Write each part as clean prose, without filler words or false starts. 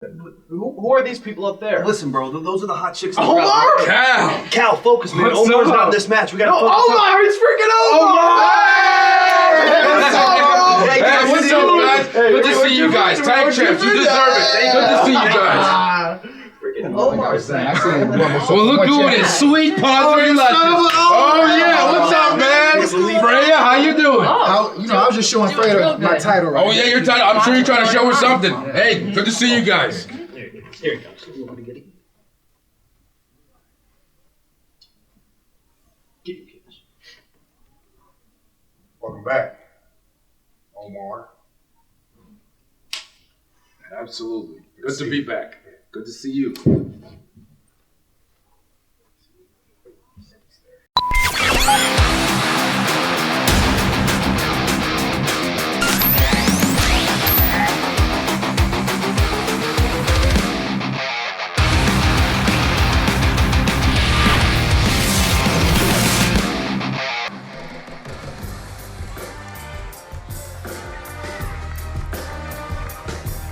Who are these people up there? Listen, bro, those are the hot chicks. Omar! Cal, focus, man. Omar's not in this match. We gotta focus. Omar! He's freaking Omar! Hey, what's up, guys? Good to see you guys. Tag champs, you deserve it. Good to see you guys. Freaking Omar. Well, look who it is. Sweet Padre Luscious. Oh, yeah. What's up, man? Freya, how you doing? I was just showing Freya my title right Oh, yeah, your title. I'm sure you're trying to show her something. Hey, good to see you guys. Here you go. You want me to get it? Get your kids. Welcome back, Omar. Absolutely. Good to be back. Good to see you.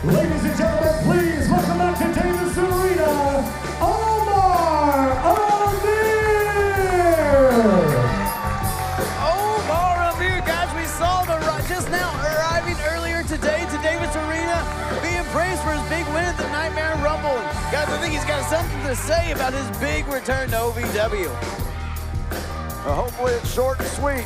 Ladies and gentlemen, please welcome back to Davis Arena, Omar Amir, guys, we saw the just now arriving earlier today to Davis Arena, being praised for his big win at the Nightmare Rumble. Guys, I think he's got something to say about his big return to OVW. Well, hopefully it's short and sweet.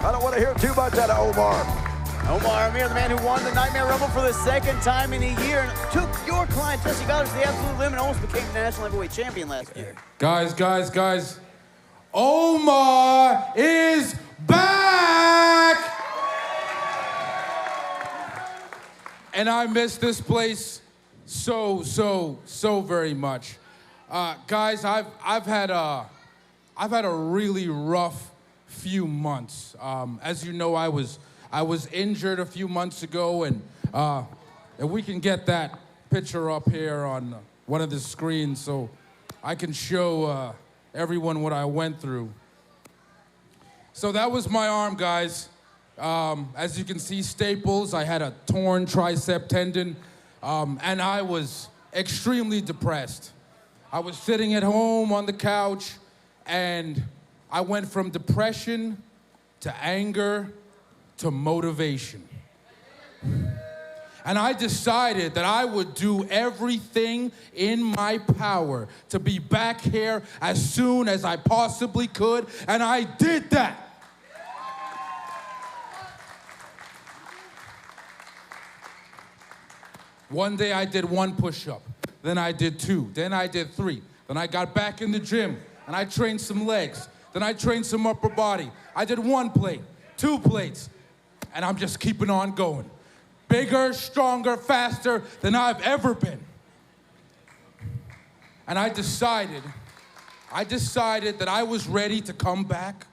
I don't want to hear too much out of Omar. Omar Amir, the man who won the Nightmare Rumble for the second time in a year and took your client, Jesse Goddard, to the absolute limit and almost became the national heavyweight champion last year. Guys. Omar is back! And I miss this place so very much. Guys, I've had a really rough few months. As you know, I was injured a few months ago, and if we can get that picture up here on one of the screens so I can show everyone what I went through. So that was my arm, guys. As you can see, staples. I had a torn tricep tendon, and I was extremely depressed. I was sitting at home on the couch, and I went from depression to anger to motivation. And I decided that I would do everything in my power to be back here as soon as I possibly could, and I did that. One day I did 1 push-up, then I did 2, then I did 3, then I got back in the gym, and I trained some legs, then I trained some upper body. I did 1 plate, 2 plates, and I'm just keeping on going. Bigger, stronger, faster than I've ever been. And I decided that I was ready to come back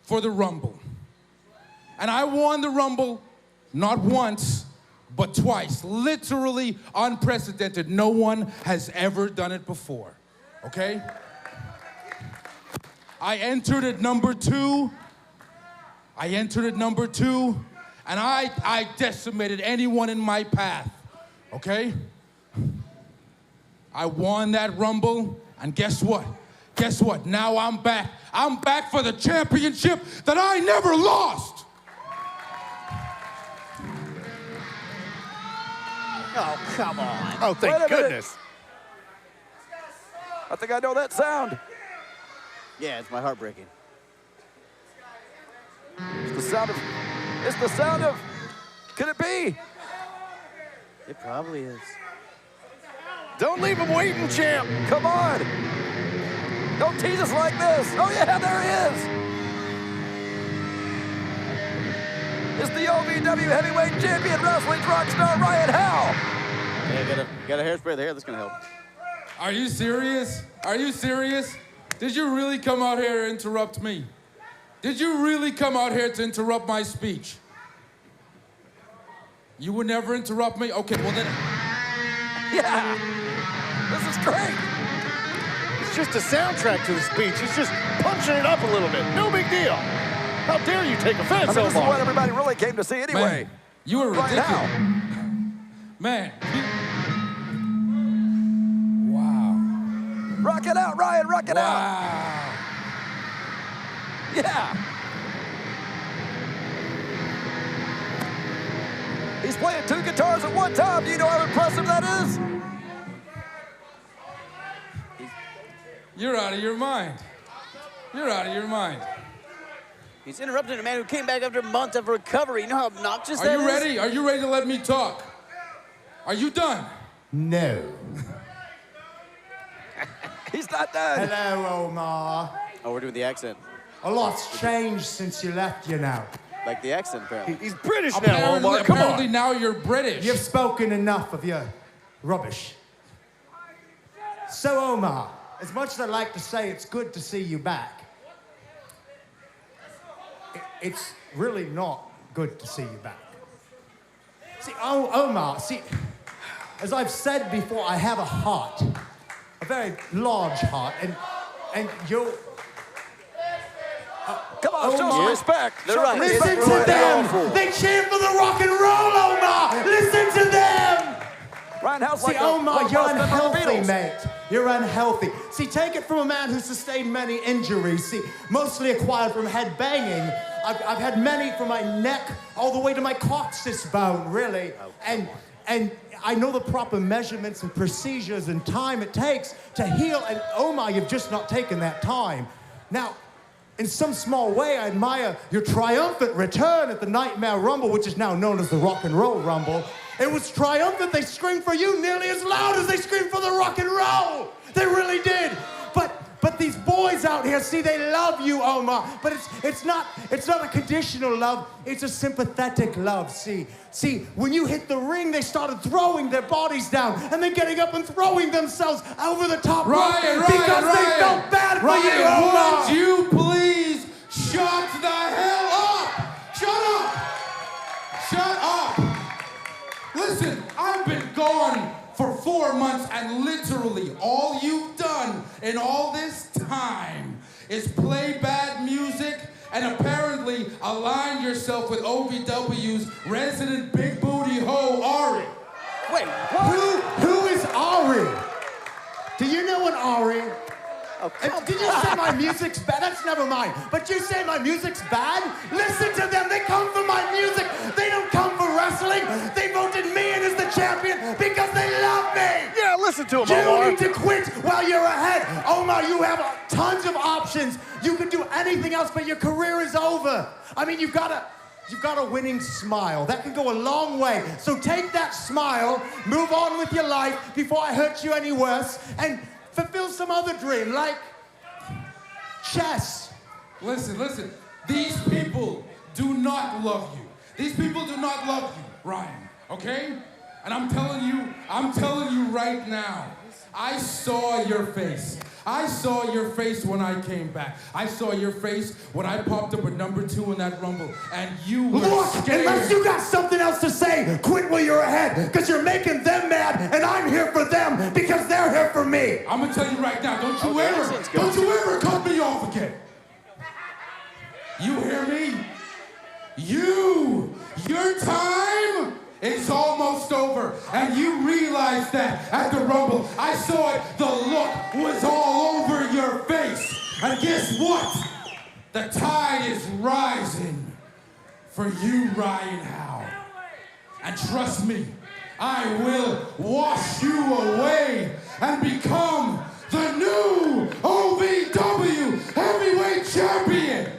for the Rumble. And I won the Rumble not once, but twice. Literally unprecedented. No one has ever done it before, okay? I entered at number 2, and I decimated anyone in my path, okay? I won that Rumble, and guess what? Now I'm back. I'm back for the championship that I never lost. Oh, come on. Oh, thank goodness. I think I know that sound. Yeah, it's my heart breaking. It's the sound of, could it be? It probably is. Don't leave him waiting, champ. Come on. Don't tease us like this. Oh, yeah, there he is. It's the OVW Heavyweight Champion, Wrestling Rockstar, Ryan Howe. Yeah, got a hairspray there. That's going to help. Are you serious? Did you really come out here to interrupt me? Did you really come out here to interrupt my speech? You would never interrupt me? Okay, well then. Yeah, this is great. It's just a soundtrack to the speech. It's just punching it up a little bit. No big deal. How dare you take offense, I mean, this is Omar? what everybody really came to see anyway. Man, you were ridiculous. Man. Wow. Rock it out, Ryan, rock it out. Wow. Yeah. He's playing 2 guitars at one time. Do you know how impressive that is? You're out of your mind. You're out of your mind. He's interrupting a man who came back after a month of recovery. You know how obnoxious that is? Are you ready? Are you ready to let me talk? Are you done? No. He's not done. Hello, Omar. Oh, we're doing the accent. A lot's changed since you left, you know. Like the accent, apparently. He's British now, Omar. Come Apparently on. now you're British. You've spoken enough of your rubbish. So, Omar, as much as I'd like to say it's good to see you back, it's really not good to see you back. See, Omar, as I've said before, I have a heart, a very large heart, and you're... Come on, show some respect. They're right. Listen to them! They cheer for the rock and roll, Omar! Listen to them! Ryan Howe's See, like Omar, like you're most members of the unhealthy, Beatles. mate. You're unhealthy. See, take it from a man who sustained many injuries. See, mostly acquired from head banging. I've had many from my neck all the way to my coccyx bone, really. And I know the proper measurements and procedures and time it takes to heal. And Omar, you've just not taken that time. Now, in some small way, I admire your triumphant return at the Nightmare Rumble, which is now known as the Rock and Roll Rumble. It was triumphant. They screamed for you nearly as loud as they screamed for the rock and roll. They really did. But these boys out here, see, they love you, Omar. But it's not a conditional love. It's a sympathetic love. See, when you hit the ring, they started throwing their bodies down and then getting up and throwing themselves over the top rope because they felt bad for you, Omar. Would you please shut the hell up? Shut up. Shut up. Listen, I've been gone for 4 months, and literally all you've done in all this time is play bad music and apparently align yourself with OVW's resident big booty hoe, Ari. Wait, what? Who is Ari? Do you know an Ari? Oh, come Did you say my music's bad? That's never mind. But you say my music's bad? Listen to them. They come for my music. They don't come for wrestling. They voted me in as the champion because they love me. Yeah, listen to him, You Omar. need to quit while you're ahead. Omar, you have tons of options. You can do anything else, but your career is over. I mean, you've got a winning smile. That can go a long way. So take that smile, move on with your life before I hurt you any worse, and fulfill some other dream, like chess. Listen. These people do not love you. These people do not love you, Ryan, okay? And I'm telling you right now, I saw your face. I saw your face when I came back. I saw your face when I popped up at #2 in that Rumble, and you were scared. Unless you got something else to say, quit while you're ahead, because you're making them mad, and I'm here for them because they're here for me. I'm gonna tell you right now, don't you ever cut me off again. You hear me? Your time is almost over, and you realize that at the Rumble. I saw it, the look was all over your face. And guess what? The tide is rising for you, Ryan Howe. And trust me, I will wash you away and become the new OVW Heavyweight Champion.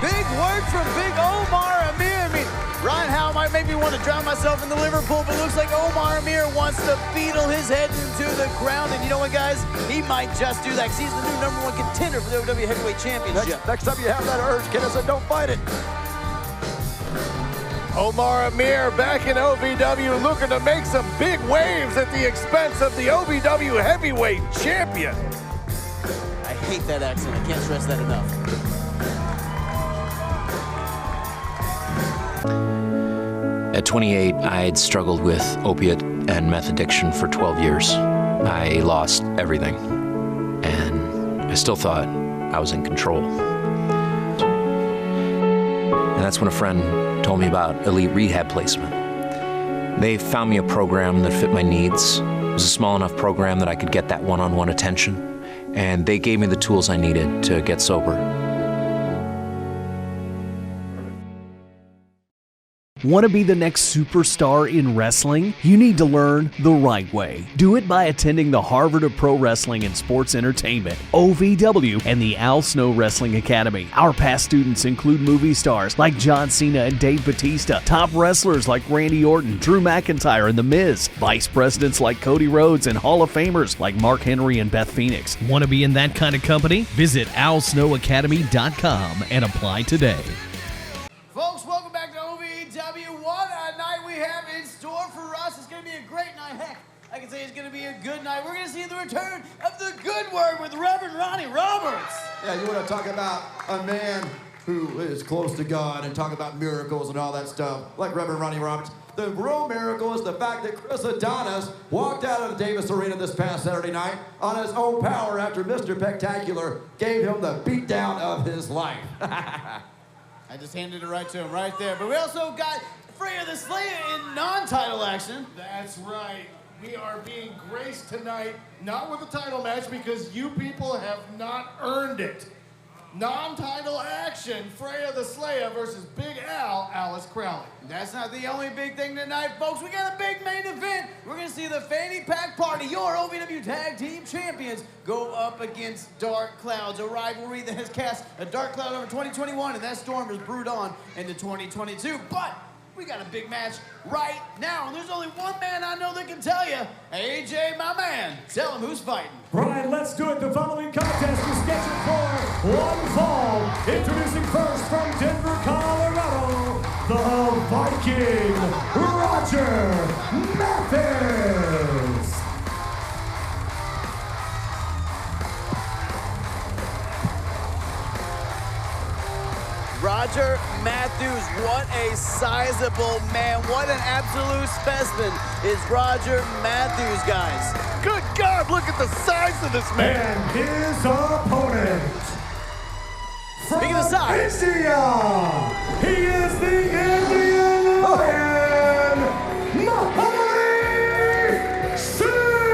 Big word from Big Omar Amir. I mean, Ryan Howe might make me want to drown myself in the Liverpool, but looks like Omar Amir wants to beetle his head into the ground. And you know what, guys? He might just do that because he's the new #1 contender for the OVW Heavyweight Championship. Next time you have that urge, kid, I said, don't fight it. Omar Amir back in OVW looking to make some big waves at the expense of the OVW Heavyweight Champion. I hate that accent. I can't stress that enough. At 28, I had struggled with opiate and meth addiction for 12 years. I lost everything, and I still thought I was in control. And that's when a friend told me about elite rehab placement. They found me a program that fit my needs. It was a small enough program that I could get that one-on-one attention, and they gave me the tools I needed to get sober. Want to be the next superstar in wrestling? You need to learn the right way. Do it by attending the Harvard of Pro Wrestling and Sports Entertainment, OVW, and the Al Snow Wrestling Academy. Our past students include movie stars like John Cena and Dave Bautista, top wrestlers like Randy Orton, Drew McIntyre, and The Miz, vice presidents like Cody Rhodes, and Hall of Famers like Mark Henry and Beth Phoenix. Want to be in that kind of company? Visit alsnowacademy.com and apply today. Folks, welcome back to OVW. What a night we have in store for us. It's going to be a great night. Heck, I can say it's going to be a good night. We're going to see the return of the good word with Reverend Ronnie Roberts. Yeah, you want to talk about a man who is close to God and talk about miracles and all that stuff, like Reverend Ronnie Roberts. The real miracle is the fact that Chris Adonis walked out of the Davis Arena this past Saturday night on his own power after Mr. Spectacular gave him the beatdown of his life. I just handed it right to him right there. But we also got Freya the Slaya in non-title action. That's right. We are being graced tonight, not with a title match, because you people have not earned it. Non-title action, Freya the Slaya versus Big Al, Alice Crowley. That's not the only big thing tonight, folks. We got a big main event. We're going to see the Fanny Pack Party, your OVW Tag Team Champions, go up against Dark Kloudz, a rivalry that has cast a dark cloud over 2021, and that storm has brewed on into 2022. But we got a big match right now, and there's only one man I know that can tell you. AJ, my man, tell him who's fighting. Brian, let's do it. The following contest is scheduled for one fall. Introducing first from Denver, Colorado, the Viking, Roger Mathis. Roger Mathis, what a sizable man. What an absolute specimen is Roger Mathis, guys. Good God, look at the size of this man. And his opponent, Speaking of size, India, he is the Indian Lion, Mahabali Shera.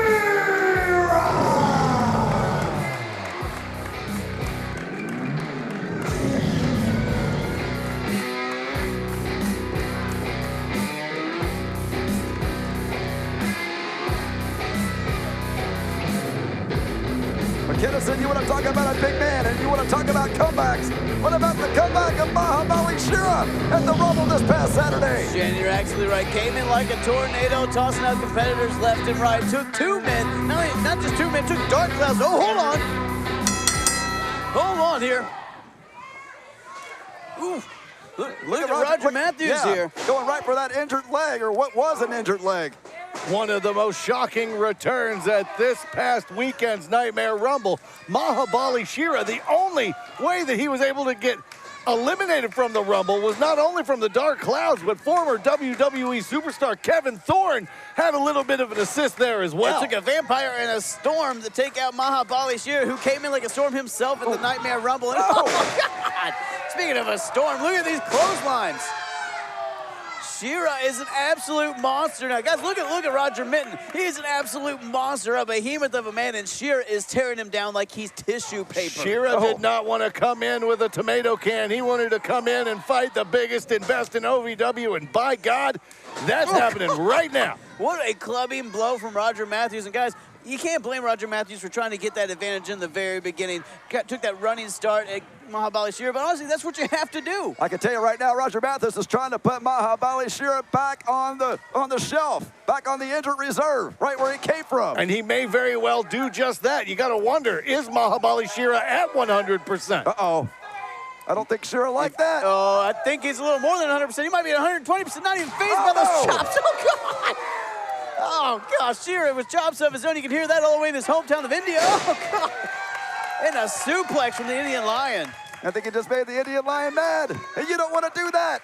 Kennison, you want to talk about a big man, and you want to talk about comebacks. What about the comeback of Mahabali Shera at the Rumble this past Saturday? Jen, you're absolutely right. Came in like a tornado, tossing out competitors left and right. Took two men, not just two men, took Dark Kloudz. Oh, hold on. Hold on here. Ooh. Look at Roger Mathis here. Going right for that injured leg, or what was an injured leg. One of the most shocking returns at this past weekend's Nightmare Rumble. Mahabali Shera, the only way that he was able to get eliminated from the Rumble was not only from the Dark Kloudz, but former WWE superstar Kevin Thorne had a little bit of an assist there as well. It took a vampire and a storm to take out Mahabali Shera, who came in like a storm himself in the Nightmare Rumble. And oh my God! Speaking of a storm, look at these clotheslines. Shera is an absolute monster now. Guys, look at Roger Mitten. He is an absolute monster, a behemoth of a man, and Shera is tearing him down like he's tissue paper. Shera did not want to come in with a tomato can. He wanted to come in and fight the biggest and best in OVW, and by God, that's happening right now. What a clubbing blow from Roger Mathis. And guys, you can't blame Roger Mathis for trying to get that advantage in the very beginning. Took that running start at Mahabali Shera, but honestly, that's what you have to do. I can tell you right now, Roger Mathis is trying to put Mahabali Shera back on the shelf, back on the injured reserve, right where he came from. And he may very well do just that. You got to wonder, is Mahabali Shera at 100%? Uh-oh. I don't think Shera like that. Oh, I think he's a little more than 100%. He might be at 120%, not even phased by those chops. Oh, God. Oh, gosh, Shera with chops of his own. You can hear that all the way in his hometown of India. Oh, God. And a suplex from the Indian Lion. I think he just made the Indian Lion mad. And you don't want to do that.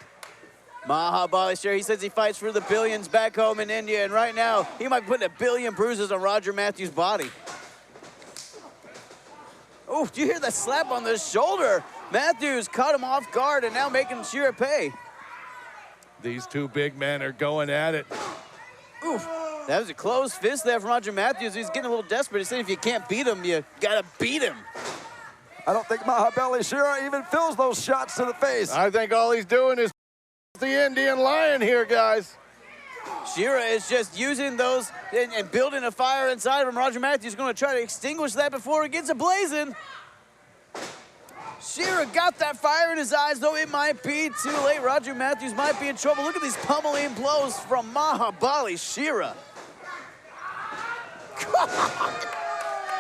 Mahabali Shera, he says he fights for the billions back home in India. And right now, he might be putting 1 billion bruises on Roger Mathis' body. Oh, do you hear that slap on the shoulder? Mathis caught him off guard and now making Shera pay. These two big men are going at it. Oof. That was a closed fist there from Roger Matthews. He's getting a little desperate. He said if you can't beat him, you gotta beat him. I don't think Mahabali Shera even feels those shots to the face. I think all he's doing is the Indian lion here, guys. Shera is just using those and building a fire inside of him. Roger Matthews is going to try to extinguish that before it gets ablazing. Shera got that fire in his eyes, though it might be too late. Roger Matthews might be in trouble. Look at these pummeling blows from Mahabali Shera.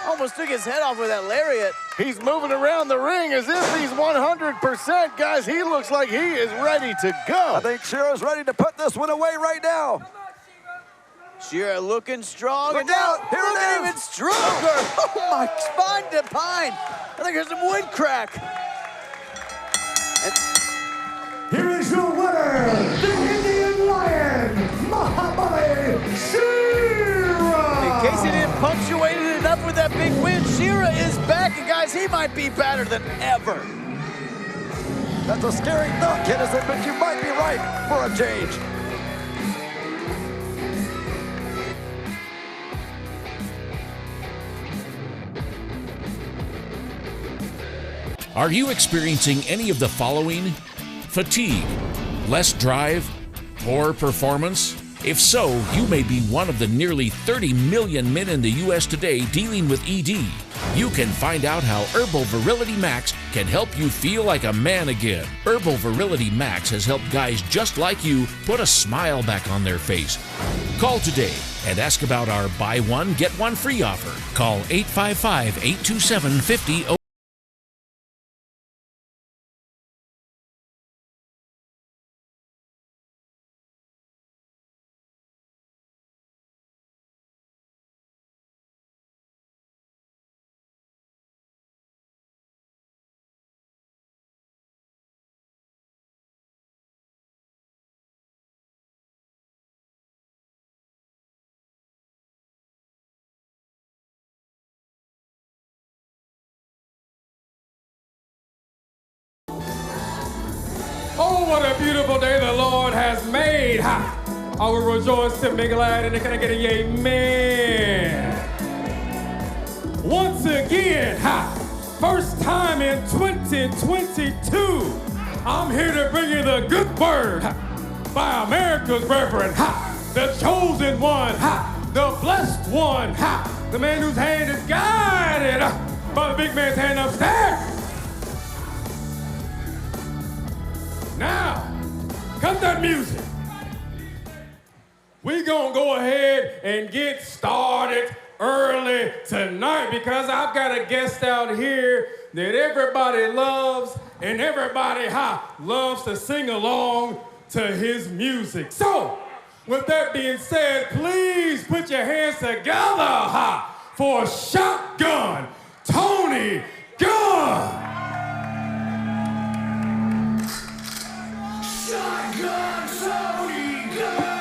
Almost took his head off with that lariat. He's moving around the ring as if he's 100%. Guys, he looks like he is ready to go. I think Shera's ready to put this one away right now. Shera looking strong. Look out! Here it is! Even stronger! Oh my, spine to pine. I think there's some wood crack. Here is your winner, the Indian Lion, Mahabali Shera! In case he didn't punctuate it enough with that big win, Shera is back, and guys, he might be better than ever. That's a scary thought, Kennison, but you might be right for a change. Are you experiencing any of the following? Fatigue, less drive, poor performance? If so, you may be one of the nearly 30 million men in the U.S. today dealing with ED. You can find out how Herbal Virility Max can help you feel like a man again. Herbal Virility Max has helped guys just like you put a smile back on their face. Call today and ask about our buy one, get one free offer. Call 855-827-50. Oh, what a beautiful day the Lord has made. Ha! I will rejoice and be glad, and can I get a amen? Once again, ha! First time in 2022, I'm here to bring you the good word by America's Reverend, ha! The chosen one, ha! The blessed one, ha! The man whose hand is guided by the big man's hand upstairs. Now, cut that music. We gonna go ahead and get started early tonight because I've got a guest out here that everybody loves and everybody loves to sing along to his music. So, with that being said, please put your hands together for Shotgun Tony Gunn. Shotgun Tony Gunn!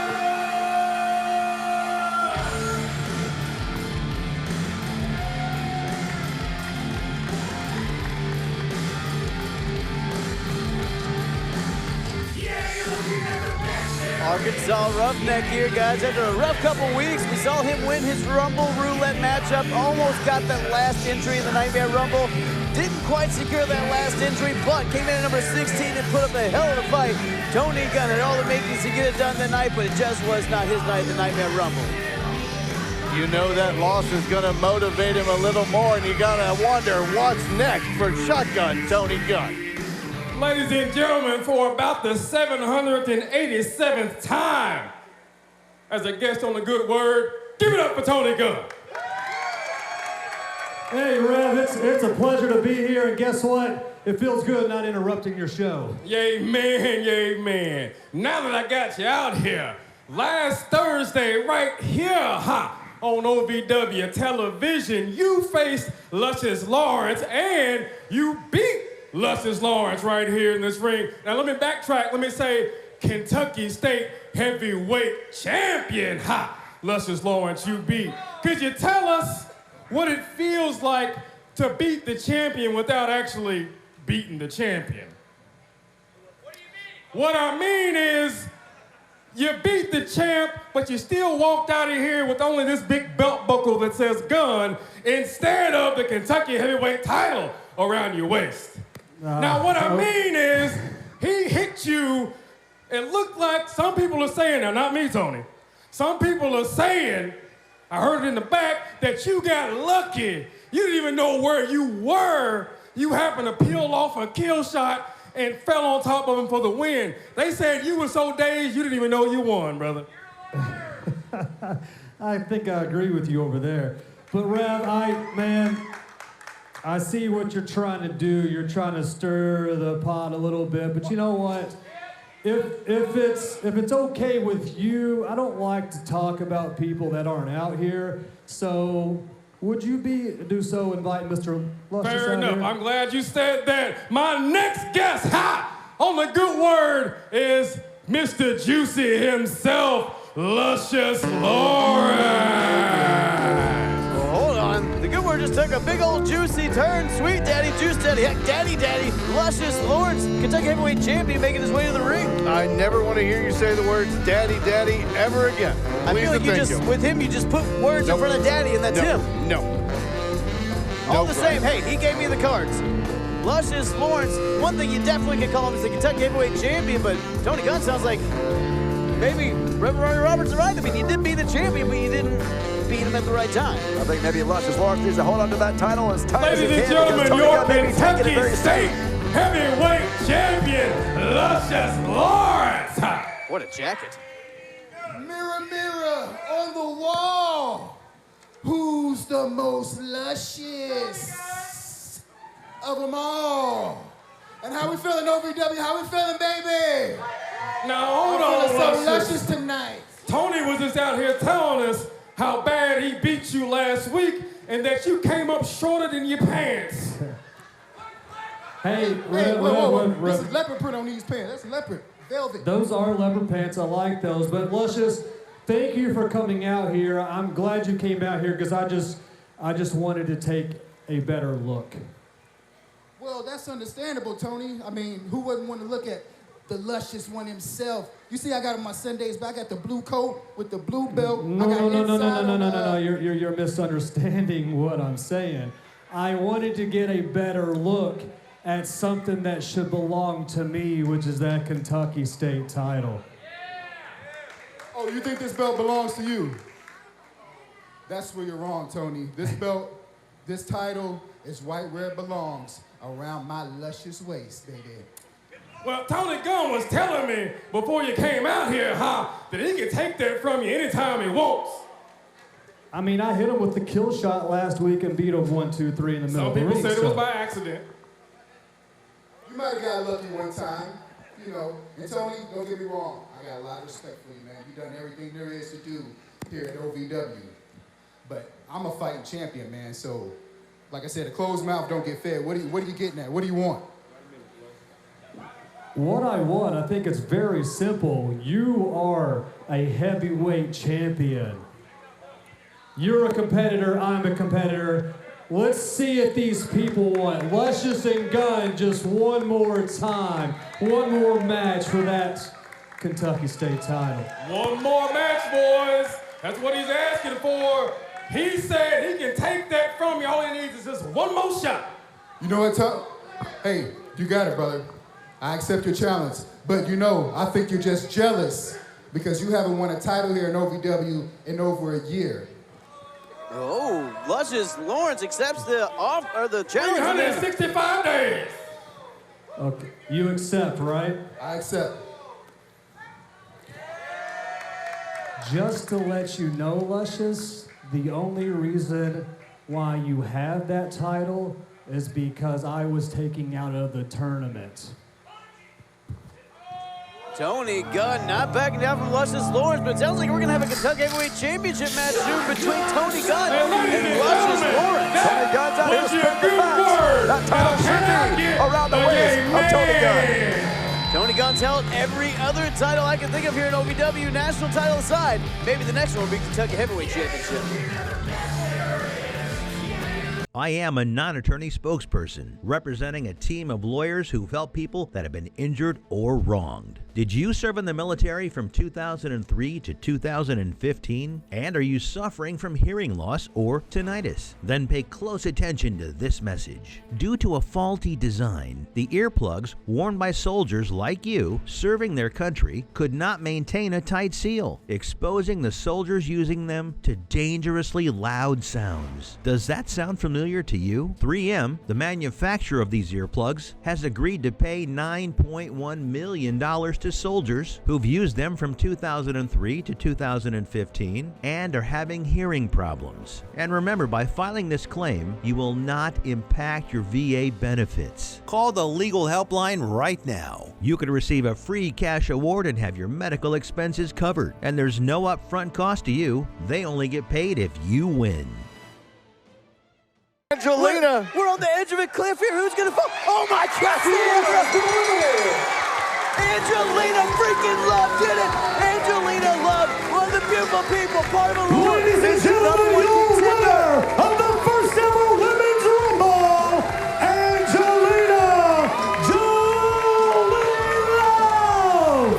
Arkansas Roughneck here, guys. After a rough couple weeks, we saw him win his Rumble Roulette matchup. Almost got that last entry in the Nightmare Rumble. Didn't quite secure that last entry, but came in at number 16 and put up a hell of a fight. Tony Gunn had all the makings to get it done tonight, but it just was not his night in the Nightmare Rumble. You know that loss is going to motivate him a little more, and you got to wonder what's next for Shotgun Tony Gunn. Ladies and gentlemen, for about the 787th time as a guest on the good word, give it up for Tony Gunn. Hey, Rev, it's a pleasure to be here, and guess what? It feels good not interrupting your show. Yay, man, yay, man. Now that I got you out here, last Thursday, right here, on OVW television, you faced Luscious Lawrence, and you beat Luscious Lawrence right here in this ring. Now let me backtrack. Let me say Kentucky State Heavyweight Champion, Luscious Lawrence, you beat. Could you tell us what it feels like to beat the champion without actually beating the champion? What do you mean? What I mean is You beat the champ, but you still walked out of here with only this big belt buckle that says Gunn instead of the Kentucky heavyweight title around your waist. Now, what I mean is, he hit you. It looked like some people are saying, now not me, Tony, some people are saying, I heard it in the back, that you got lucky. You didn't even know where you were. You happened to peel off a kill shot and fell on top of him for the win. They said you were so dazed you didn't even know you won, brother. I think I agree with you over there. But Rev, I see what you're trying to do. You're trying to stir the pot a little bit. But you know what? If it's okay with you, I don't like to talk about people that aren't out here. So would you do so invite Mr. Luscious Fair enough. here? I'm glad you said that. My next guest, on the good word, is Mr. Juicy himself, Luscious Lawrence. Hold on. The good word just took a big old juicy turn. Sweet Daddy, Juice Daddy, heck, Daddy, Luscious Lawrence, Kentucky heavyweight champion, making his way to the ring. I never want to hear you say the words Daddy, Daddy ever again. I feel like with him, you just put words in front of Daddy, and that's him. No. All the same, hey, he gave me the cards. Luscious Lawrence, one thing you definitely can call him is the Kentucky heavyweight champion, but Tony Gunn sounds like maybe Reverend Ronnie Roberts is right. I mean, you did beat the champion, but you didn't beat him at the right time. I think maybe Luscious Lawrence needs to hold on to that title as tight as he Ladies can. and gentlemen, your Kentucky State heavyweight champion, Luscious Lawrence. What a jacket. Mirror, mirror on the wall, who's the most luscious of them all? And how we feeling, OVW? How we feeling, baby? Now, hold on, so Luscious. luscious tonight. Tony was just out here telling us how bad he beat you last week and that you came up shorter than your pants. Hey, whoa. This is leopard print on these pants. That's leopard, velvet. Those are leopard pants. I like those. But Luscious, thank you for coming out here. I'm glad you came out here because I just wanted to take a better look. Well, that's understandable, Tony. I mean, who wouldn't want to look at the luscious one himself? You see, I got on my Sundays, but I got the blue coat with the blue belt. No. You're misunderstanding what I'm saying. I wanted to get a better look at something that should belong to me, which is that Kentucky State title. Oh, you think this belt belongs to you? That's where you're wrong, Tony. This belt, this title is right where it belongs, around my luscious waist, baby. Well, Tony Gunn was telling me before you came out here, that he can take that from you anytime he wants. I mean, I hit him with the kill shot last week and beat him 1, 2, 3 in the middle of the ring. Some people said it was by accident. You might have got lucky one time, you know. And Tony, don't get me wrong, I got a lot of respect for you, man. You've done everything there is to do here at OVW. But I'm a fighting champion, man, so like I said, a closed mouth don't get fed. What are you getting at? What do you want? What I want, I think it's very simple. You are a heavyweight champion. You're a competitor, I'm a competitor. Let's see if these people want Luscious and Gunn just one more time. One more match for that Kentucky State title. One more match, boys. That's what he's asking for. He said he can take that from you. All he needs is just one more shot. You know what, Tuck? Hey, you got it, brother. I accept your challenge. But you know, I think you're just jealous because you haven't won a title here in OVW in over a year. Oh, Luscious Lawrence accepts the challenge. 365 days. Okay, you accept, right? I accept. Just to let you know, Luscious, the only reason why you have that title is because I was taken out of the tournament. Tony Gunn not backing down from Luscious Lawrence, but it sounds like we're going to have a Kentucky Heavyweight Championship match soon between Tony Gunn and Luscious Lawrence. Tony Gunn's out here to spit the facts. That title should be around the waist of Tony Gunn. Tony Gunn's held every other title I can think of here in OVW, national title aside. Maybe the next one will be Kentucky Heavyweight Championship. I am a non-attorney spokesperson representing a team of lawyers who've helped people that have been injured or wronged. Did you serve in the military from 2003 to 2015? And are you suffering from hearing loss or tinnitus? Then pay close attention to this message. Due to a faulty design, the earplugs worn by soldiers like you serving their country could not maintain a tight seal, exposing the soldiers using them to dangerously loud sounds. Does that sound familiar to you? 3M, the manufacturer of these earplugs, has agreed to pay $9.1 million to soldiers who've used them from 2003 to 2015 and are having hearing problems. And remember, by filing this claim, you will not impact your VA benefits. Call the legal helpline right now. You could receive a free cash award and have your medical expenses covered. And there's no upfront cost to you. They only get paid if you win. Angelina. We're on the edge of a cliff here. Who's going to fall? Oh, my God. Angelina freaking Love did it. Angelina Love, one of the beautiful people, part of a Ladies and gentlemen, your winner of the first ever Women's Rumble, Angelina Love.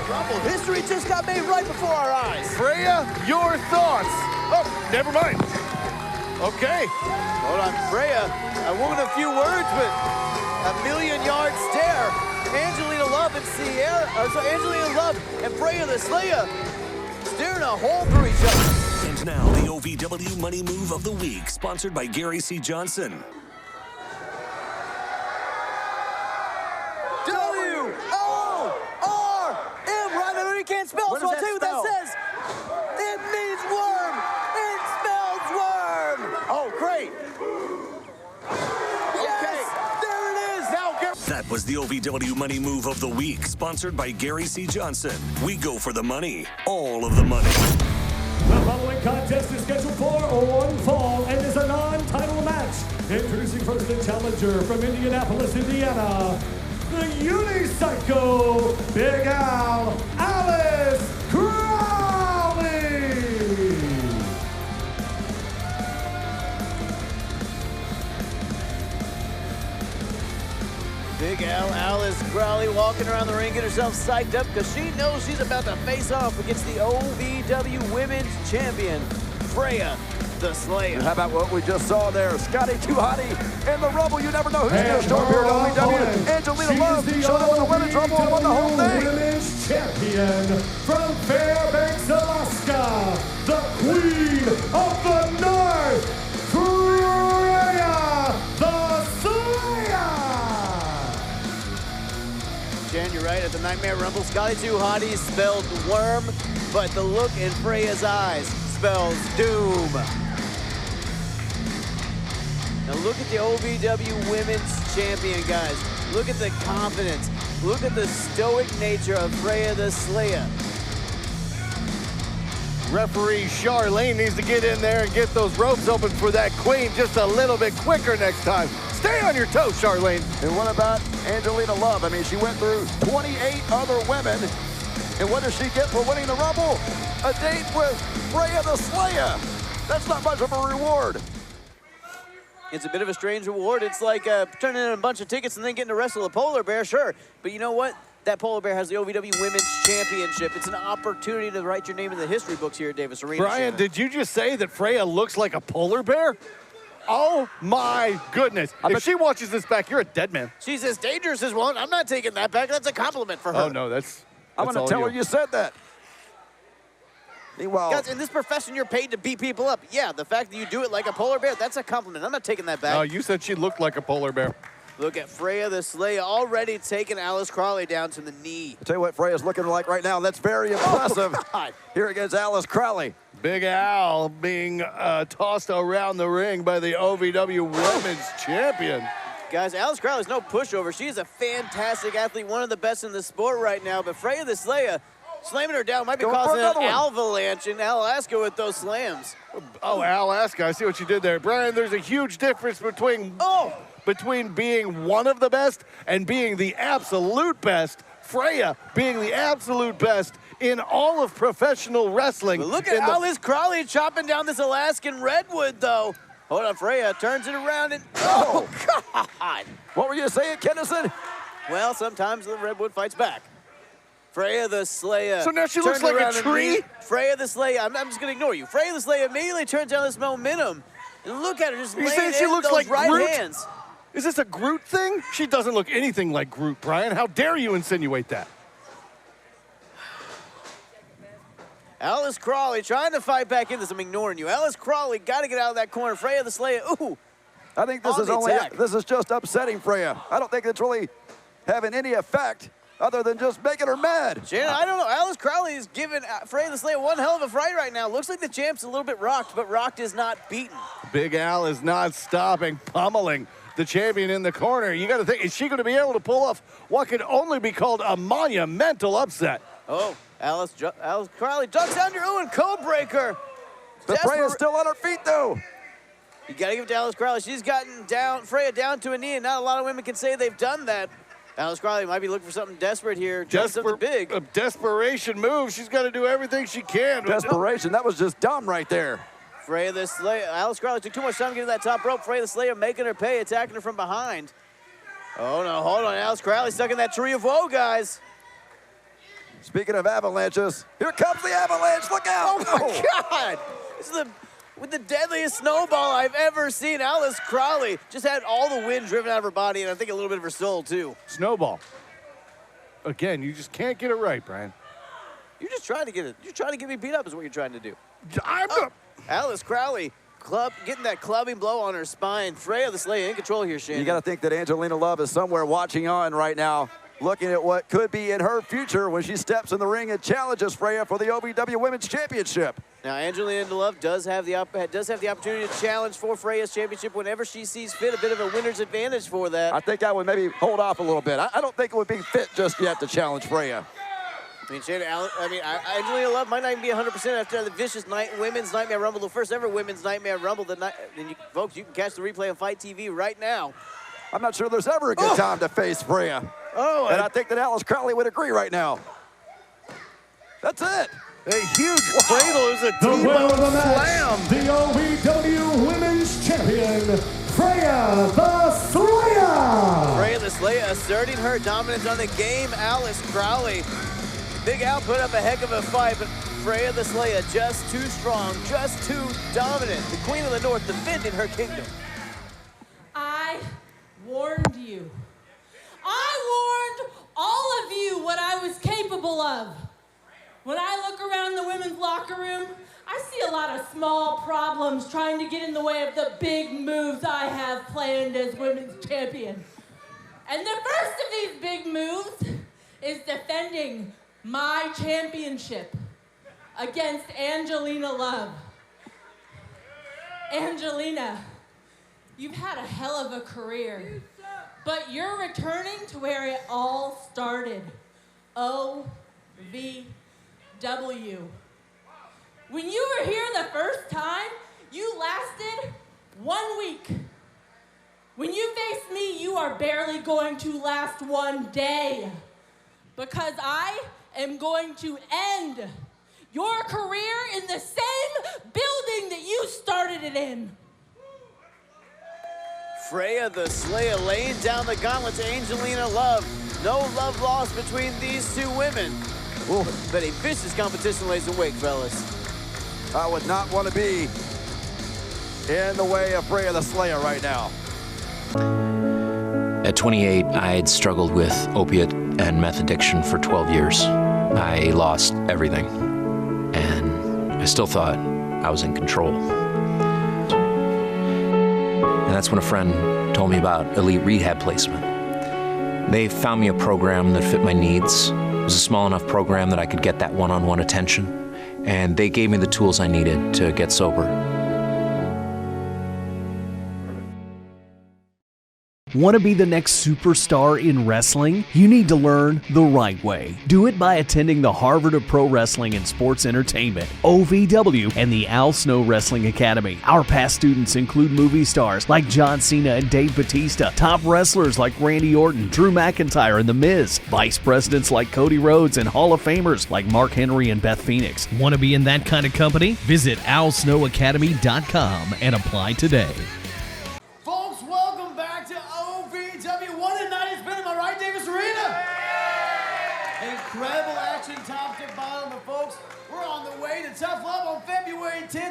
Rumble history just got made right before our eyes. Freya, your thoughts? Oh, never mind. Okay. Hold on, Freya. A woman of few words, but a million-yard stare. Angelina Love and Angelina Love and Freya the Slaya staring a hole through each other. And now the OVW Money Move of the Week, sponsored by Gary C. Johnson. W-O-R-M. Right, I know you can't spell, so I'll tell you what that says. It means worm. It spells worm. Oh, great. That was the OVW Money Move of the Week, sponsored by Gary C. Johnson. We go for the money, all of the money. The following contest is scheduled for one fall and is a non-title match. Introducing first the challenger from Indianapolis, Indiana, the Unicycle Big Al, Alice Crowley. Big Al, Alice Crowley walking around the ring, getting herself psyched up because she knows she's about to face off against the OVW Women's Champion, Freya the Slaya. How about what we just saw there? Scotty Too Hottie in the Rumble. You never know who's going to show up here at OVW. Angelina Love showed up in the Women's Rumble and won the whole thing. Women's Champion from Fairbanks, Alaska, the Queen of the North, Freya the Slaya. Jen, you're right, at the Nightmare Rumble, Scotty Too Hottie spelled worm, but the look in Freya's eyes spells doom. Now look at the OVW Women's Champion, guys. Look at the confidence. Look at the stoic nature of Freya the Slaya. Referee Charlene needs to get in there and get those ropes open for that queen just a little bit quicker next time. Stay on your toes, Charlene. And what about Angelina Love? I mean, she went through 28 other women. And what does she get for winning the Rumble? A date with Freya the Slaya. That's not much of a reward. It's a bit of a strange reward. It's like turning in a bunch of tickets and then getting to wrestle a polar bear, sure. But you know what? That polar bear has the OVW Women's Championship. It's an opportunity to write your name in the history books here at Davis Arena. Brian, did you just say that Freya looks like a polar bear? Oh my goodness. If she watches this back, you're a dead man. She's as dangerous as one. I'm not taking that back. That's a compliment for her. Oh no, that's I'm going to tell her you said that. Meanwhile, guys, in this profession, you're paid to beat people up. Yeah, the fact that you do it like a polar bear, that's a compliment. I'm not taking that back. No, you said she looked like a polar bear. Look at Freya the Slaya already taking Alice Crowley down to the knee. I'll tell you what Freya's looking like right now. That's very impressive. God. Here against Alice Crowley. Big Al being tossed around the ring by the OVW Women's Champion. Guys, Alice Crowley's no pushover. She's a fantastic athlete, one of the best in the sport right now. But Freya the Slaya, slamming her down might be causing an avalanche in Alaska with those slams. Oh, Alaska, I see what you did there. Brian, there's a huge difference between being one of the best and being the absolute best. Freya being the absolute best in all of professional wrestling. But look at Alice Crowley chopping down this Alaskan redwood, though. Hold on, Freya turns it around and, oh, God. What were you saying, Kennison? Well, sometimes the redwood fights back. Freya the Slaya. So now she looks turned like a around and tree? Freya the Slaya, I'm just going to ignore you. Freya the Slaya immediately turns down this momentum. And look at her just You're laying saying she in looks those like right Groot? hands. Is this a Groot thing? She doesn't look anything like Groot, Brian. How dare you insinuate that? Alice Crowley trying to fight back in this. I'm ignoring you. Alice Crowley got to get out of that corner. Freya the Slaya, ooh. I think this this is just upsetting Freya. I don't think it's really having any effect other than just making her mad. Shannon, I don't know. Alice Crowley is giving Freya the Slaya one hell of a fight right now. Looks like the champ's a little bit rocked, but rocked is not beaten. Big Al is not stopping, pummeling the champion in the corner. You got to think, is she going to be able to pull off what could only be called a monumental upset? Oh, Alice Crowley ducks under, ooh, and code breaker. But Freya's still on her feet, though. You got to give it to Alice Crowley. She's gotten Freya down to a knee, and not a lot of women can say they've done that. Alice Crowley might be looking for something desperate here, just something big. A desperation move. She's got to do everything she can. Desperation, that was just dumb right there. Freya the Slaya, Alice Crowley took too much time getting that top rope. Freya the Slaya making her pay, attacking her from behind. Oh no, hold on, Alice Crowley stuck in that tree of woe, guys. Speaking of avalanches, here comes the avalanche, look out! Oh my God! This is with the deadliest snowball I've ever seen. Alice Crowley just had all the wind driven out of her body, and I think a little bit of her soul, too. Snowball. Again, you just can't get it right, Brian. You're just trying to get it. You're trying to get me beat up is what you're trying to do. Alice Crowley getting that clubbing blow on her spine. Freya the Slaya in control here, Shannon. You got to think that Angelina Love is somewhere watching on right now, looking at what could be in her future when she steps in the ring and challenges Freya for the OVW Women's Championship. Now, Angelina Love does have the opportunity to challenge for Freya's championship whenever she sees fit. A bit of a winner's advantage for that. I think I would maybe hold off a little bit. I don't think it would be fit just yet to challenge Freya. I mean, Angelina Love might not even be 100% after the vicious Women's Nightmare Rumble, the first ever Women's Nightmare Rumble. Folks, you can catch the replay on Fight TV right now. I'm not sure there's ever a good time to face Freya. And I think that Alice Crowley would agree right now. That's it. A huge cradle is a the winner of the slam. match, the OVW Women's Champion, Freya the Slaya. Freya the Slaya asserting her dominance on the game. Alice Crowley. Big Al put up a heck of a fight, but Freya the Slaya just too strong, just too dominant. The Queen of the North defending her kingdom. I warned you. I warned all of you what I was capable of. When I look around the women's locker room, I see a lot of small problems trying to get in the way of the big moves I have planned as women's champion. And the first of these big moves is defending my championship against Angelina Love. Angelina, you've had a hell of a career, but you're returning to where it all started. OVW. When you were here the first time, you lasted 1 week. When you face me, you are barely going to last 1 day, because I am going to end your career in the same building that you started it in. Freya the Slaya laying down the gauntlet to Angelina Love. No love lost between these two women. Ooh, but a vicious competition lays in wake, fellas. I would not want to be in the way of Freya the Slaya right now. At 28, I'd struggled with opiate and meth addiction for 12 years. I lost everything, and I still thought I was in control. And that's when a friend told me about elite rehab placement. They found me a program that fit my needs. It was a small enough program that I could get that one-on-one attention, and they gave me the tools I needed to get sober. Want to be the next superstar in wrestling? You need to learn the right way. Do it by attending the Harvard of Pro Wrestling and Sports Entertainment, OVW, and the Al Snow Wrestling Academy. Our past students include movie stars like John Cena and Dave Bautista, top wrestlers like Randy Orton, Drew McIntyre, and The Miz, vice presidents like Cody Rhodes, and Hall of Famers like Mark Henry and Beth Phoenix. Want to be in that kind of company? Visit alsnowacademy.com and apply today. Folks, welcome back to OVW. What a night it's been, am I right, Davis Arena? Incredible action.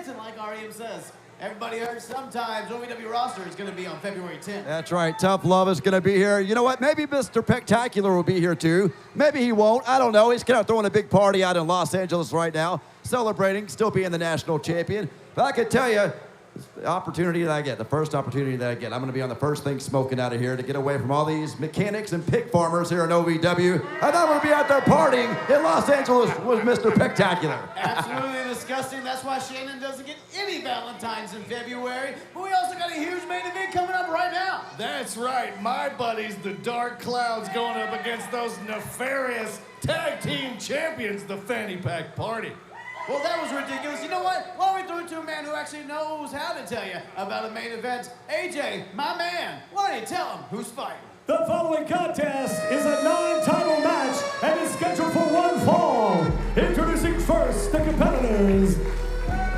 and like REM says, everybody hurts sometimes. OVW roster is going to be on February 10th. That's right. Tough Love is going to be here. You know what? Maybe Mr. Spectacular will be here too. Maybe he won't. I don't know. He's kind of throwing a big party out in Los Angeles right now, celebrating, still being the national champion. But I can tell you, the opportunity that I get, the first opportunity that I get, I'm going to be on the first thing smoking out of here to get away from all these mechanics and pig farmers here in OVW. And I'm going to be out there partying in Los Angeles with Mr. Spectacular. Absolutely disgusting. That's why Shannon doesn't get any Valentines in February. But we also got a huge main event coming up right now. That's right. My buddies, the Dark Kloudz, going up against those nefarious tag team champions, the Fanny Pack Party. Well, that was ridiculous. You know what? Why don't we throw it to a man who actually knows how to tell you about a main event? AJ, my man, why don't you tell him who's fighting? The following contest is a non-title match and is scheduled for one fall. Introducing first the competitors.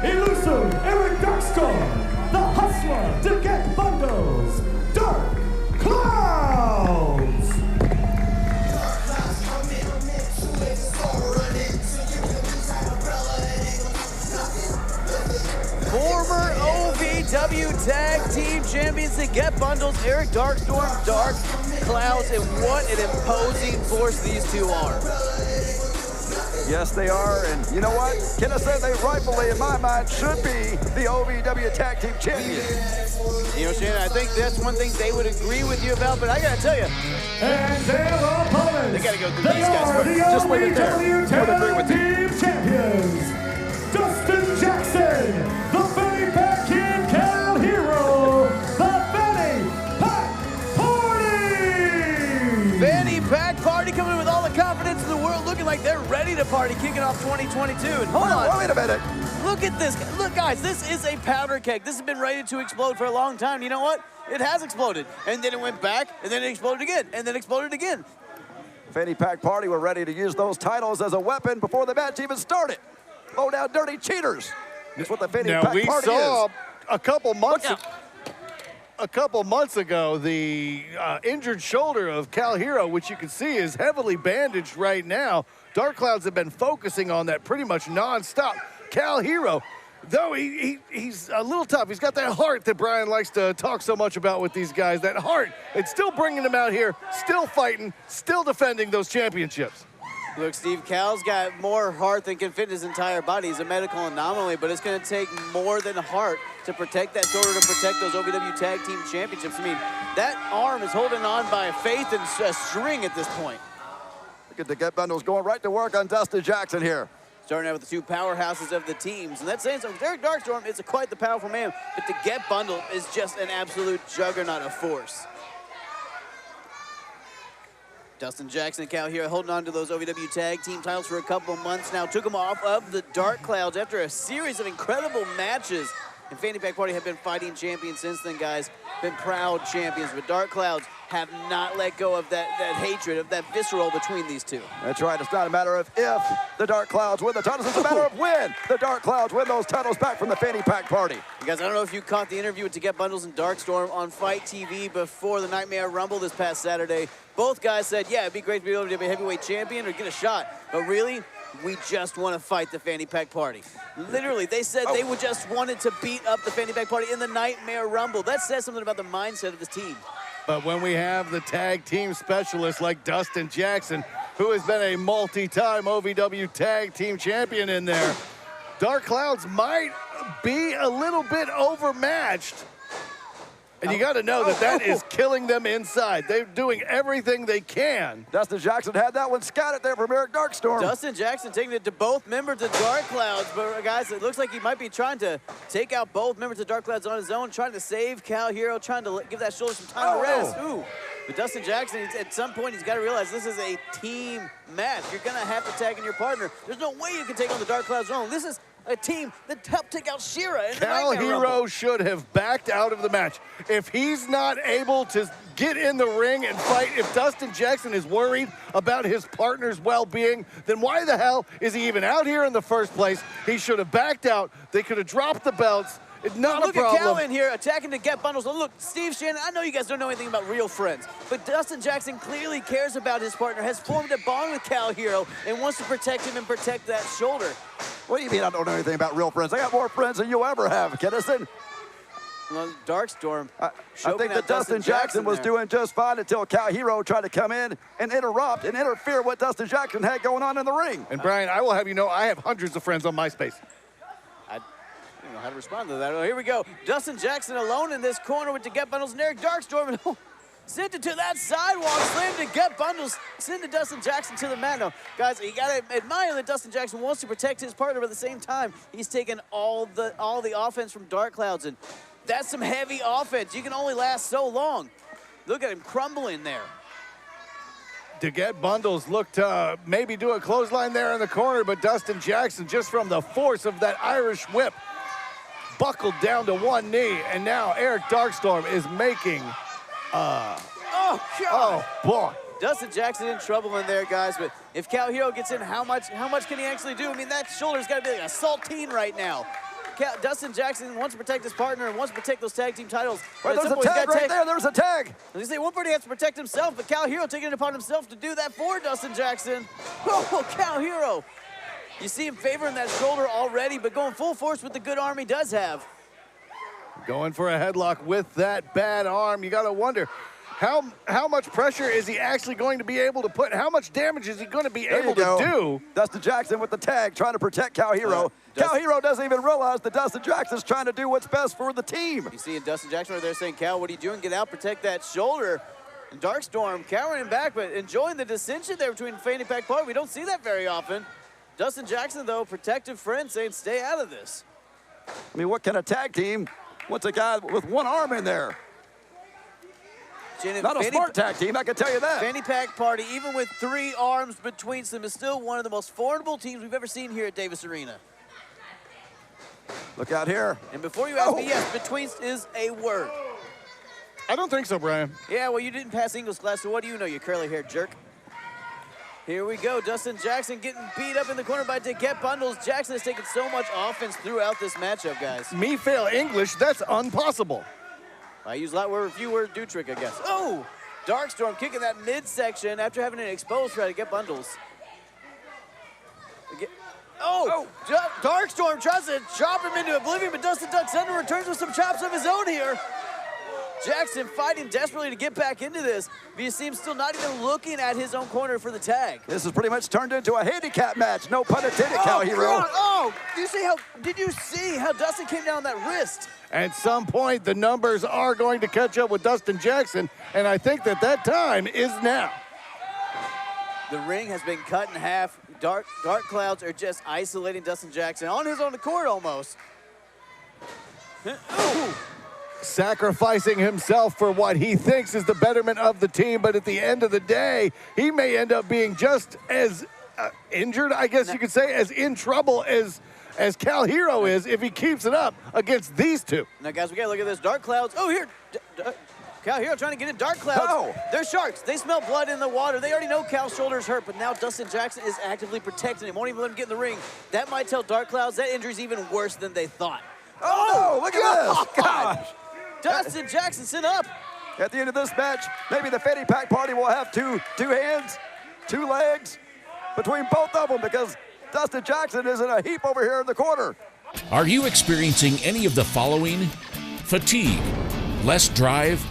Elusive, Darkstorm, the Hustler, Deget Bundlez, Dark Kloudz. Former OVW Tag Team Champions Deget Bundlez, Darkstorm, Dark Kloudz, and what an imposing force these two are. Yes, they are, and you know what? Can I say they rightfully, in my mind, should be the OVW Tag Team Champions. You know, Shannon, I think that's one thing they would agree with you about, but I gotta tell you. And their opponents. They gotta go through these guys first. Just leave it there. OVW Tag Team Champions. Dustin Jackson, the Fanny Pack Kid, Cal Herro, the Fanny Pack Party! Fanny Pack Party coming in with all the confidence in the world, looking like they're ready to party, kicking off 2022. And hold on. Wait a minute. Look at this. Look, guys, this is a powder keg. This has been ready to explode for a long time. You know what? It has exploded. And then it went back, and then it exploded again, and then exploded again. Fanny Pack Party were ready to use those titles as a weapon before the match even started. Low down dirty cheaters. That's what the Fanny Pack Party is. Now, we saw a couple months ago the injured shoulder of Cal Herro, which you can see is heavily bandaged right now. Dark Kloudz have been focusing on that pretty much nonstop. Cal Herro, though he's a little tough. He's got that heart that Brian likes to talk so much about with these guys. That heart, it's still bringing them out here, still fighting, still defending those championships. Look, Steve, Cal's got more heart than can fit in his entire body. He's a medical anomaly, but it's going to take more than heart to protect that shoulder, to protect those OVW Tag Team Championships. I mean, that arm is holding on by faith and a string at this point. Look at the Deget Bundlez going right to work on Dustin Jackson here. Starting out with the two powerhouses of the teams. And that's saying something. Derek Darkstorm is quite the powerful man, but the Deget Bundlez is just an absolute juggernaut of force. Dustin Jackson and Cal Herro holding on to those OVW Tag Team titles for a couple of months now. Took them off of the Dark Kloudz after a series of incredible matches. And Fanny Pack Party have been fighting champions since then, guys. Been proud champions, but Dark Kloudz have not let go of that hatred, of that visceral between these two. That's right. It's not a matter of if the Dark Kloudz win the titles. It's a matter of when the Dark Kloudz win those titles back from the Fanny Pack Party. You guys, I don't know if you caught the interview with Deget Bundlez and Darkstorm on Fight TV before the Nightmare Rumble this past Saturday. Both guys said, yeah, it'd be great to be able to be a heavyweight champion or get a shot. But really, we just want to fight the Fanny Pack Party. Literally, they said they would just wanted to beat up the Fanny Pack Party in the Nightmare Rumble. That says something about the mindset of this team. But when we have the tag team specialist like Dustin Jackson, who has been a multi-time OVW Tag Team Champion in there, Dark Kloudz might be a little bit overmatched. And you got to know that is killing them inside. They're doing everything they can. Dustin Jackson had that one scattered there from Eric Darkstorm. Dustin Jackson taking it to both members of Dark Kloudz. But, guys, it looks like he might be trying to take out both members of Dark Kloudz on his own, trying to save Cal Herro, trying to give that shoulder some time to rest. Ooh. But Dustin Jackson, at some point, he's got to realize this is a team match. You're going to have to tag in your partner. There's no way you can take on the Dark Kloudz alone. This is a team that helped take out Shera in the Cal Nightmare Rumble. Herro should have backed out of the match. If he's not able to get in the ring and fight, if Dustin Jackson is worried about his partner's well-being, then why the hell is he even out here in the first place? He should have backed out. They could have dropped the belts. It's not a problem. Look at Cal in here attacking the Deget Bundlez. Look, Steve, Shannon, I know you guys don't know anything about real friends, but Dustin Jackson clearly cares about his partner, has formed a bond with Cal Herro, and wants to protect him and protect that shoulder. What do you mean I don't know anything about real friends? I got more friends than you ever have, Kinnison. Well, Darkstorm. I think that Dustin Jackson was doing just fine until Herro tried to come in and interrupt and interfere what Dustin Jackson had going on in the ring. And Brian, I will have you know, I have hundreds of friends on MySpace. I don't know how to respond to that. Oh, here we go. Dustin Jackson alone in this corner with Deget Bundlez and Eric Darkstorm. And sent it to that sidewalk, slammed Deget Bundlez, sent Dustin Jackson to the mat. Now, guys, you gotta admire that Dustin Jackson wants to protect his partner, but at the same time, he's taken all the offense from Dark Kloudz, and that's some heavy offense. You can only last so long. Look at him crumbling there. Deget Bundlez looked to maybe do a clothesline there in the corner, but Dustin Jackson, just from the force of that Irish whip, buckled down to one knee, and now Eric Darkstorm is making oh, God. Oh, boy. Dustin Jackson in trouble in there, guys, but if Herro gets in, how much can he actually do? I mean, that shoulder's got to be like a saltine right now. Dustin Jackson wants to protect his partner and wants to protect those tag team titles. Right, there's a tag right there. There's a tag. They say one party has to protect himself, but Herro taking it upon himself to do that for Dustin Jackson. Oh, Herro. You see him favoring that shoulder already, but going full force with the good arm he does have. Going for a headlock with that bad arm. You got to wonder, how much pressure is he actually going to be able to put? How much damage is he going to be able to do? Dustin Jackson with the tag, trying to protect Herro. Herro doesn't even realize that Dustin Jackson's trying to do what's best for the team. You see Dustin Jackson right there saying, Cal, what are you doing? Get out, protect that shoulder. And Darkstorm cowering back, but enjoying the dissension there between Fanny Pack Party. We don't see that very often. Dustin Jackson, though, protective friend, saying stay out of this. I mean, what kind of tag team wants a guy with one arm in there? Not a smart tag team, I can tell you that. Fanny Pack Party, even with 3 arms between them, is still one of the most formidable teams we've ever seen here at Davis Arena. Look out here. And before you ask me, yes, between is a word. I don't think so, Brian. Yeah, well, you didn't pass English class, so what do you know, you curly-haired jerk? Here we go, Dustin Jackson getting beat up in the corner by Deget Bundlez. Jackson has taken so much offense throughout this matchup, guys. Me fail English, that's impossible. I use a lot word, few word do trick, I guess. Oh, Darkstorm kicking that midsection after having an exposed try to Deget Bundlez. Darkstorm tries to chop him into oblivion, but Dustin ducks under, returns with some chops of his own here. Jackson fighting desperately to get back into this. But you see him still not even looking at his own corner for the tag. This is pretty much turned into a handicap match. No pun intended, Herro. Oh, did you see how Dustin came down on that wrist? At some point, the numbers are going to catch up with Dustin Jackson, and I think that time is now. The ring has been cut in half. Dark Kloudz are just isolating Dustin Jackson on his own accord almost. Ooh. Sacrificing himself for what he thinks is the betterment of the team, but at the end of the day, he may end up being just as injured, I guess you could say, as in trouble as Herro is if he keeps it up against these two. Now, guys, we got to look at this. Dark Kloudz. Oh, here. Herro trying to get in. Dark Kloudz. Oh. They're sharks. They smell blood in the water. They already know Cal's shoulder's hurt, but now Dustin Jackson is actively protecting him. Won't even let him get in the ring. That might tell Dark Kloudz that injury's even worse than they thought. Oh, look at this. Gosh. Dustin Jackson sit up. At the end of this match, maybe the Fanny Pack Party will have two hands, 2 legs between both of them because Dustin Jackson is in a heap over here in the corner. Are you experiencing any of the following? Fatigue, less drive,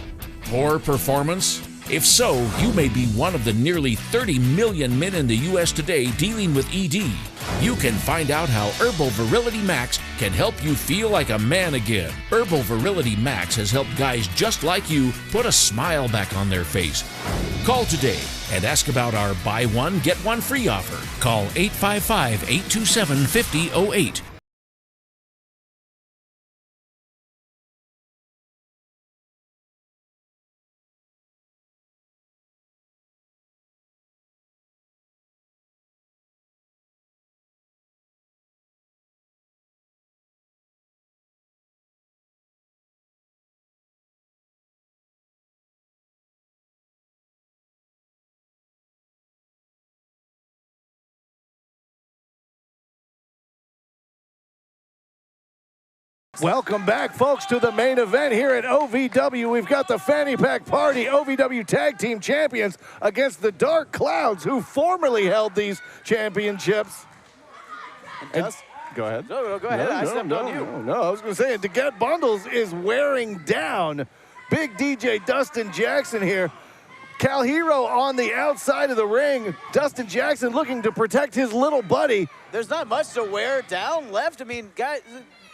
poor performance? If so, you may be one of the nearly 30 million men in the U.S. today dealing with ED. You can find out how Herbal Virility Max can help you feel like a man again. Herbal Virility Max has helped guys just like you put a smile back on their face. Call today and ask about our buy one, get one free offer. Call 855-827-5008. Welcome back, folks, to the main event here at OVW. We've got the Fanny Pack Party OVW Tag Team Champions against the Dark Kloudz, who formerly held these championships. Go ahead. No, go ahead. I stepped on you. No, I was going to say, Deget Bundlez is wearing down big DJ Dustin Jackson here. Cal Herro on the outside of the ring. Dustin Jackson looking to protect his little buddy. There's not much to wear down left. I mean, guys,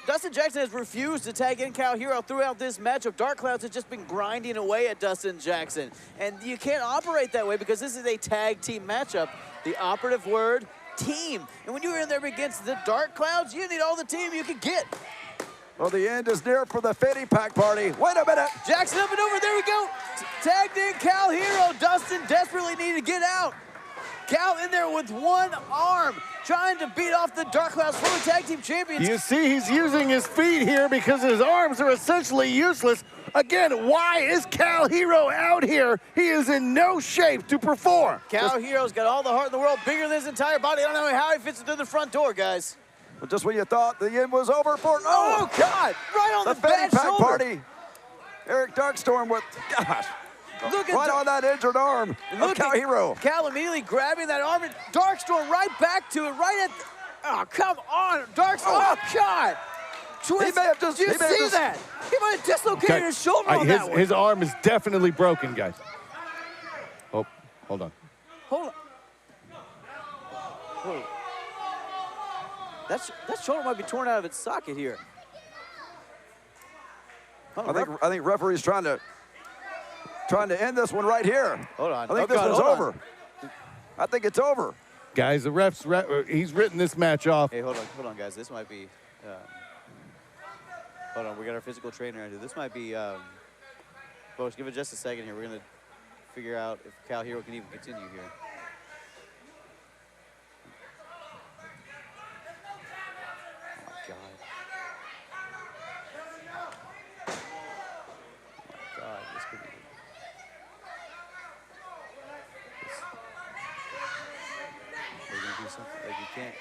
Dustin Jackson has refused to tag in Cal Herro throughout this matchup. Dark Kloudz has just been grinding away at Dustin Jackson. And you can't operate that way because this is a tag team matchup. The operative word, team. And when you're in there against the Dark Kloudz, you need all the team you can get. Well, the end is near for the Fanny Pack party. Wait a minute. Jackson up and over. There we go. Tagged in Cal Herro. Dustin desperately needed to get out. Cal in there with one arm, trying to beat off the Dark Kloudz former tag team champions. You see he's using his feet here because his arms are essentially useless. Again, why is Cal Herro out here? He is in no shape to perform. Cal Herro's got all the heart in the world, bigger than his entire body. I don't know how he fits it through the front door, guys. But just when you thought the end was over for... Oh, God! Right on the Fanny bad Pack shoulder. party. Eric Darkstorm with... Gosh. Look right on that injured arm of Cal Herro. Cal immediately grabbing that arm, and Darkstorm right back to it, right at the... Oh, come on, Darkstorm. Oh, God! Twist. He may have just... Did you see that? He might have dislocated his shoulder on that one. His arm is definitely broken, guys. Oh, hold on. Hold on. Whoa. That shoulder might be torn out of its socket here. I think referee's trying to end this one right here. Hold on. I think this one's over. I think it's over. Guys, the he's written this match off. Hey, hold on, guys. This might be. Hold on, we got our physical trainer out here. This might be. Folks, give it just a second here. We're gonna figure out if Cal Herro can even continue here. Like you can't.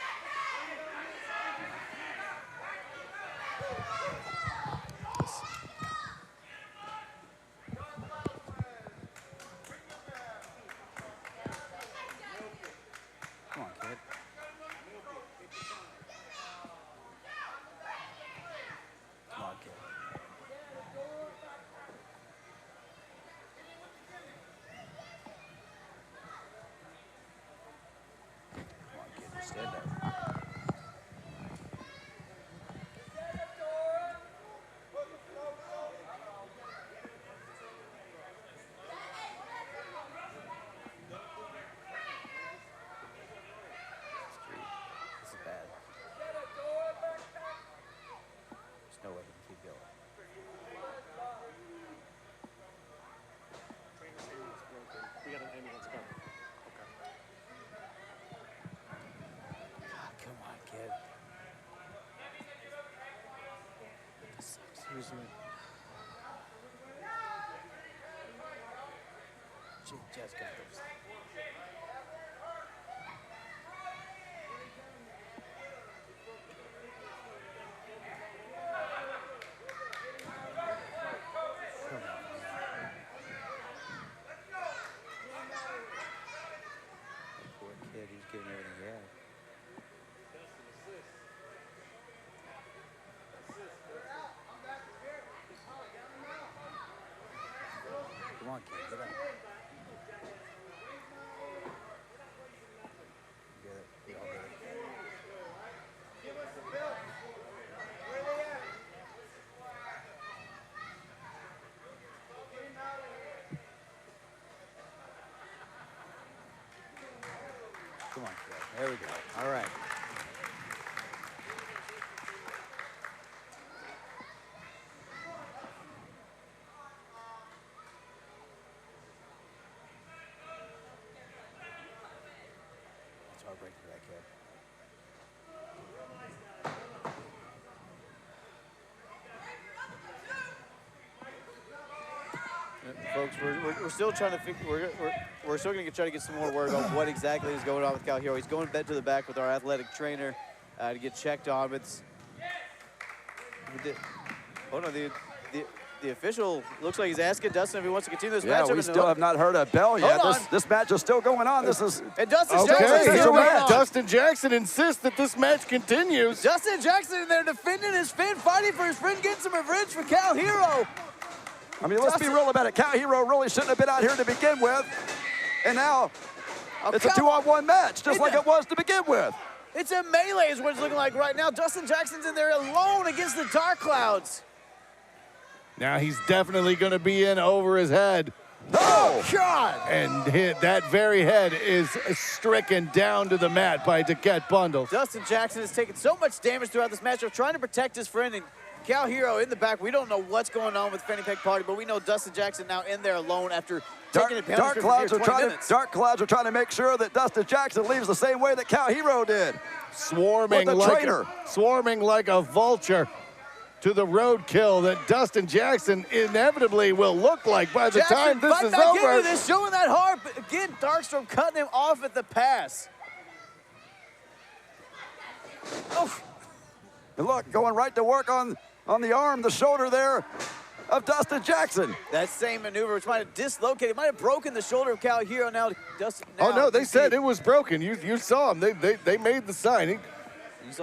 Come on, kid. Come on, kid. Stand up. This is bad. There's no way we can keep going. We got an ambulance coming. Come on, kid. This sucks. Here's your... Jazz got those. Come on. Poor kid, he's giving everything he had. Come on, kid, get up. Get it. We all get it. Give us the belt. Where they at? Get him out of here. Come on, kid. There we go. All right. Heartbreak for that kid. Folks, we're still trying to figure. We're still going to try to get some more word on what exactly is going on with Cal Herro. He's going bed to the back with our athletic trainer to get checked on. Hold on, the The official looks like he's asking Dustin if he wants to continue this Yeah, matchup. we still have not heard a bell yet. This match is still going on. This is and Dustin Okay, Jackson here still we going on. Dustin Jackson insists that this match continues. Dustin Jackson in there defending his fin, fighting for his friend, getting some revenge for Cal Herro. I mean, let's be real about it. Cal Herro really shouldn't have been out here to begin with. And now it's a 2-on-1 match, just like it was to begin with. It's a melee is what it's looking like right now. Dustin Jackson's in there alone against the Dark Clouds. Now he's definitely going to be in over his head. Oh, God! And that very head is stricken down to the mat by Deget Bundlez. Dustin Jackson has taken so much damage throughout this matchup, trying to protect his friend, and Cal Herro in the back. We don't know what's going on with Fanny Pack Party, but we know Dustin Jackson now in there alone after taking it. Dark Clouds are trying to make sure that Dustin Jackson leaves the same way that Cal Herro did. Swarming like a vulture to the roadkill that Dustin Jackson inevitably will look like by the time this is over. This, showing that heart, but again, Darkstorm cutting him off at the pass. Oh. And look, going right to work on the arm, the shoulder there of Dustin Jackson. That same maneuver, which might have dislocated, might have broken the shoulder of Cal Herro. Now Dustin. Oh no, they said it was broken. You saw him. They made the sign.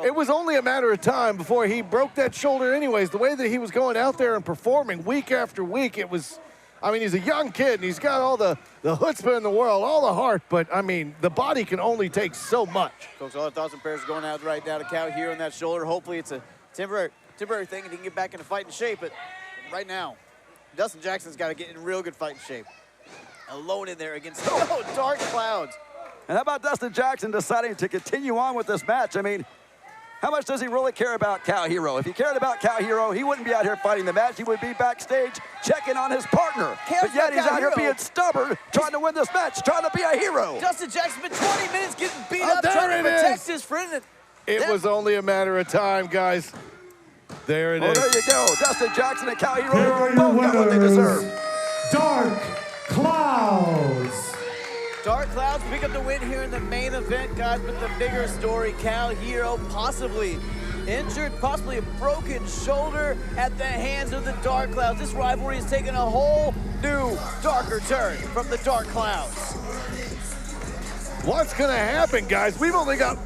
It was only a matter of time before he broke that shoulder anyways. The way that he was going out there and performing week after week, it was, I mean, he's a young kid and he's got all the chutzpah in the world, all the heart, but I mean, the body can only take so much. Folks, all our thoughts and prayers are going out right now to Cal Herro on that shoulder. Hopefully it's a temporary thing and he can get back into fighting shape, but right now, Dustin Jackson's got to get in real good fighting shape. Alone in there against Dark Clouds. And how about Dustin Jackson deciding to continue on with this match? I mean, how much does he really care about Cal Herro? If he cared about Cal Herro, he wouldn't be out here fighting the match. He would be backstage checking on his partner. But yet he's out here being stubborn, trying to win this match, trying to be a hero. Dustin Jackson's been 20 minutes getting beat up, trying to protect his friend. It was only a matter of time, guys. There it is. There you go. Dustin Jackson and Cal Here are Herro your both got what they deserve. Dark Clouds. Dark Clouds pick up the win here in the main event, guys, but the bigger story, Cal Herro possibly injured, possibly a broken shoulder at the hands of the Dark Clouds. This rivalry has taken a whole new, darker turn from the Dark Clouds. What's going to happen, guys? We've only got